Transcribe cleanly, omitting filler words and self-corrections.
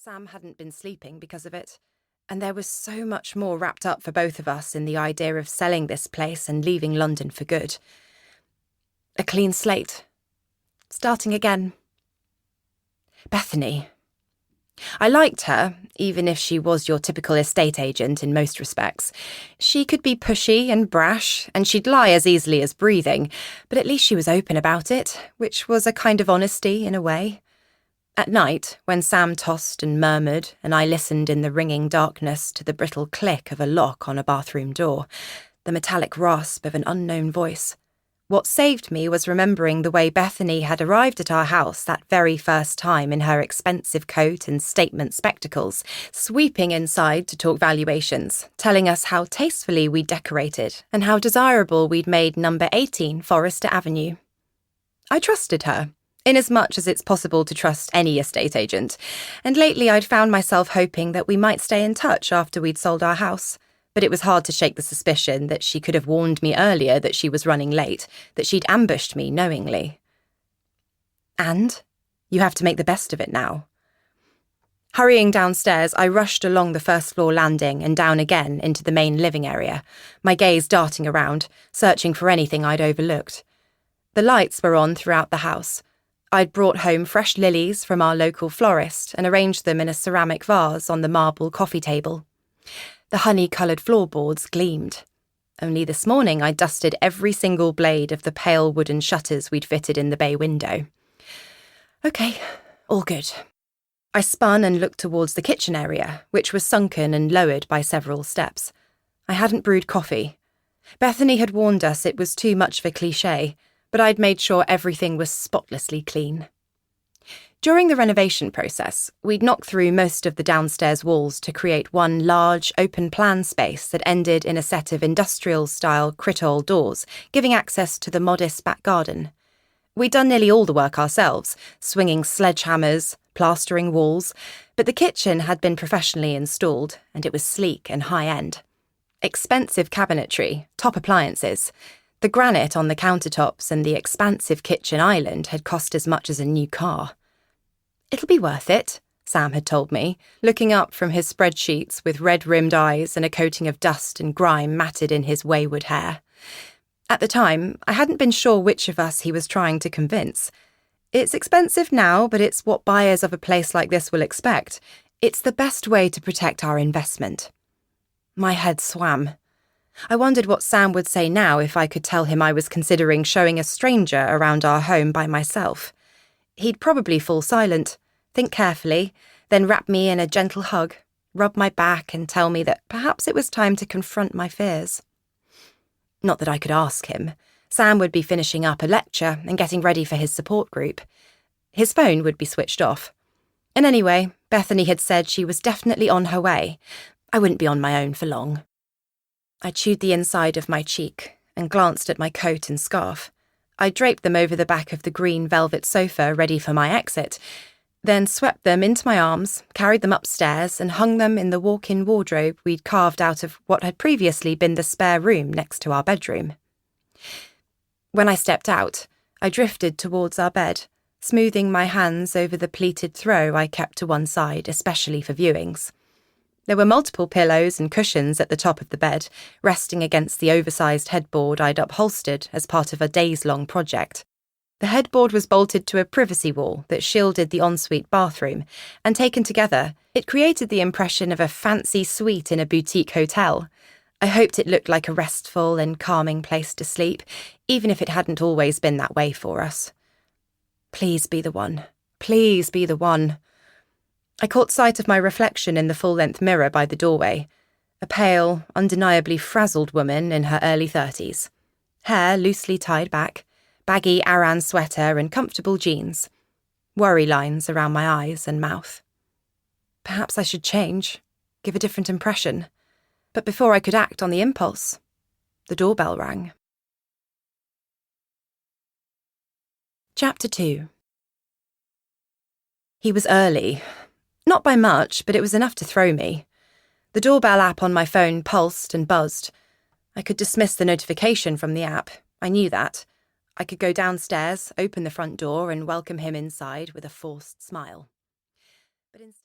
Sam hadn't been sleeping because of it, and there was so much more wrapped up for both of us in the idea of selling this place and leaving London for good. A clean slate. Starting again. Bethany. I liked her, even if she was your typical estate agent in most respects. She could be pushy and brash, and she'd lie as easily as breathing, but at least she was open about it, which was a kind of honesty in a way. At night, when Sam tossed and murmured, and I listened in the ringing darkness to the brittle click of a lock on a bathroom door, the metallic rasp of an unknown voice, what saved me was remembering the way Bethany had arrived at our house that very first time in her expensive coat and statement spectacles, sweeping inside to talk valuations, telling us how tastefully we'd decorated and how desirable we'd made number 18 Forrester Avenue. I trusted her, inasmuch as it's possible to trust any estate agent, and lately I'd found myself hoping that we might stay in touch after we'd sold our house. But it was hard to shake the suspicion that she could have warned me earlier that she was running late, that she'd ambushed me knowingly. And you have to make the best of it now. Hurrying downstairs, I rushed along the first-floor landing and down again into the main living area, my gaze darting around, searching for anything I'd overlooked. The lights were on throughout the house. I'd brought home fresh lilies from our local florist and arranged them in a ceramic vase on the marble coffee table. The honey-coloured floorboards gleamed. Only this morning I'd dusted every single blade of the pale wooden shutters we'd fitted in the bay window. Okay, all good. I spun and looked towards the kitchen area, which was sunken and lowered by several steps. I hadn't brewed coffee. Bethany had warned us it was too much of a cliché, but I'd made sure everything was spotlessly clean. During the renovation process, we'd knocked through most of the downstairs walls to create one large, open-plan space that ended in a set of industrial-style critole doors, giving access to the modest back garden. We'd done nearly all the work ourselves, swinging sledgehammers, plastering walls, but the kitchen had been professionally installed, and it was sleek and high-end. Expensive cabinetry, top appliances. The granite on the countertops and the expansive kitchen island had cost as much as a new car. It'll be worth it, Sam had told me, looking up from his spreadsheets with red-rimmed eyes and a coating of dust and grime matted in his wayward hair. At the time, I hadn't been sure which of us he was trying to convince. It's expensive now, but it's what buyers of a place like this will expect. It's the best way to protect our investment. My head swam. I wondered what Sam would say now if I could tell him I was considering showing a stranger around our home by myself. He'd probably fall silent, think carefully, then wrap me in a gentle hug, rub my back and tell me that perhaps it was time to confront my fears. Not that I could ask him. Sam would be finishing up a lecture and getting ready for his support group. His phone would be switched off. And anyway, Bethany had said she was definitely on her way. I wouldn't be on my own for long. I chewed the inside of my cheek and glanced at my coat and scarf. I draped them over the back of the green velvet sofa ready for my exit, then swept them into my arms, carried them upstairs and hung them in the walk-in wardrobe we'd carved out of what had previously been the spare room next to our bedroom. When I stepped out, I drifted towards our bed, smoothing my hands over the pleated throw I kept to one side, especially for viewings. There were multiple pillows and cushions at the top of the bed, resting against the oversized headboard I'd upholstered as part of a days-long project. The headboard was bolted to a privacy wall that shielded the ensuite bathroom, and taken together, it created the impression of a fancy suite in a boutique hotel. I hoped it looked like a restful and calming place to sleep, even if it hadn't always been that way for us. Please be the one. Please be the one. I caught sight of my reflection in the full-length mirror by the doorway, a pale, undeniably frazzled woman in her early 30s. Hair loosely tied back, baggy Aran sweater and comfortable jeans. Worry lines around my eyes and mouth. Perhaps I should change, give a different impression. But before I could act on the impulse, the doorbell rang. Chapter 2. He was early. Not by much, but it was enough to throw me. The doorbell app on my phone pulsed and buzzed. I could dismiss the notification from the app. I knew that. I could go downstairs, open the front door, and welcome him inside with a forced smile. But instead...